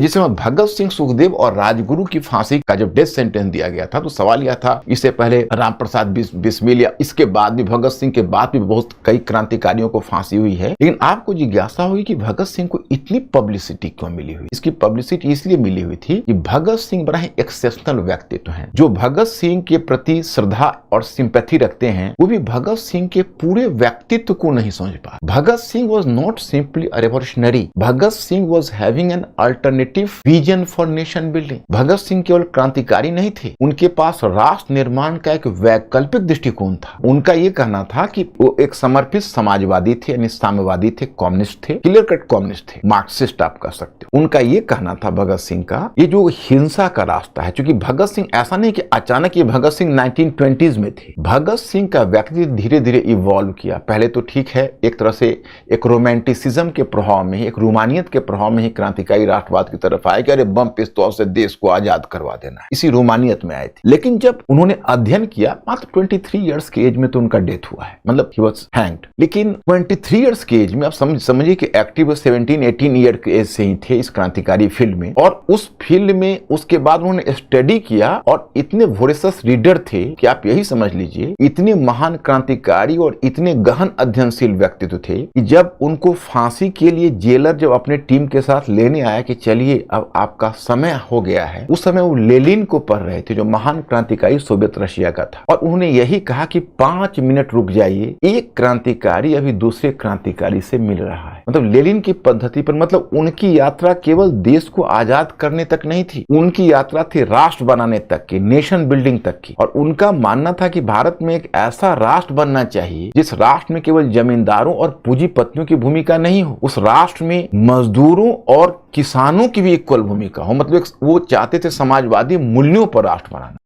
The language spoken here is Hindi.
जिसमें भगत सिंह, सुखदेव और राजगुरु की फांसी का जब डेथ सेंटेंस दिया गया था तो सवाल यह था, इससे पहले राम प्रसाद बिस्मिल या इसके बाद भी भगत सिंह के बाद भी बहुत कई क्रांतिकारियों को फांसी हुई है, लेकिन आपको जिज्ञासा हुई कि भगत सिंह को इतनी पब्लिसिटी क्यों मिली हुई। इसकी पब्लिसिटी इसलिए मिली हुई थी कि भगत सिंह बड़ा ही एक्सेप्शनल व्यक्तित्व हैं। जो भगत सिंह के प्रति श्रद्धा और सिंपैथी रखते हैं वो भी भगत सिंह के पूरे व्यक्तित्व को नहीं समझ पा। Bhagat Singh was not simply a revolutionary, Bhagat Singh was having an alternative vision for nation building. Bhagat Singh केवल क्रांतिकारी नहीं थे, उनके पास राष्ट्र निर्माण का एक वैकल्पिक दृष्टिकोण था। उनका ये कहना था कि वो एक समर्पित समाजवादी थे, यानी साम्यवादी थे, कम्युनिस्ट थे, क्लियर कट कम्युनिस्ट थे, मार्क्सिस्ट आप कह सकते हो। उनका ये कहना था भगत सिंह का, ये जो हिंसा का रास्ता है, क्योंकि भगत सिंह ऐसा नहीं कि अचानक ये भगत सिंह 1920s में थे। भगत सिंह का व्यक्तित्व धीरे धीरे इवॉल्व किया। पहले तो ठीक है, एक तरह से एक रोमांटिसिज्म के प्रभाव में ही, एक रोमानियत के प्रभाव में ही क्रांतिकारी राष्ट्रवाद की तरफ आए कि अरे बम पिस्तौल से देश को आजाद करवा देना है, इसी रोमानियत में आए थे। लेकिन जब उन्होंने अध्ययन किया, मात्र 23 इयर्स के एज में तो उनका डेथ हुआ है, मतलब ही वाज हैंग्ड। लेकिन 23 इयर्स के एज में आप समझिए कि एक्टिव 17-18 ईयर के एज से ही थे इस क्रांतिकारी फील्ड में, और उस फील्ड में उसके बाद उन्होंने स्टडी किया और इतने वोरेसस रीडर थे कि आप यही समझ लीजिए, इतने महान क्रांतिकारी और इतने गहन अध्ययनशील व्यक्तित्व थे कि जब उनको फांसी के लिए जेलर जब अपने टीम के साथ लेने आया कि चलिए अब आपका समय हो गया है, उस समय वो लेनिन को पढ़ रहे थे जो महान क्रांतिकारी सोवियत रशिया का था, और उन्होंने यही कहा कि 5 मिनट रुक जाइए, एक क्रांतिकारी अभी दूसरे क्रांतिकारी से मिल रहा है। मतलब लेनिन की पद्धति पर, मतलब उनकी यात्रा केवल देश को आजाद करने तक नहीं थी, उनकी यात्रा थी राष्ट्र बनाने तक की, नेशन बिल्डिंग तक की। और उनका मानना था कि भारत में एक ऐसा राष्ट्र बनना चाहिए जिस राष्ट्र में केवल जमींदारों और पूंजीपतियों की भूमिका नहीं हो, उस राष्ट्र में मजदूरों और किसानों की भी इक्वल भूमिका हो। मतलब वो चाहते थे समाजवादी मूल्यों पर राष्ट्र बनाना।